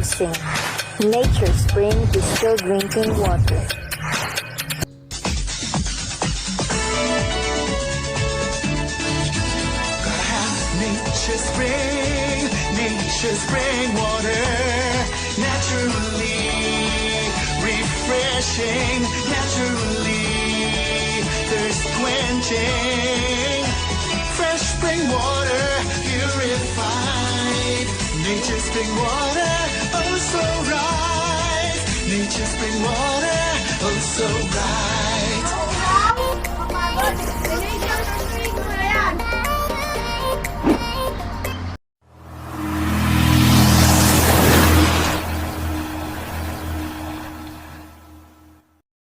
Introducing Nature Spring Distilled Drinking Water. Nature spring water, naturally refreshing, naturally thirst quenching. Fresh spring water, purified. Nature spring water, oh so right. Nature spring water, oh so right.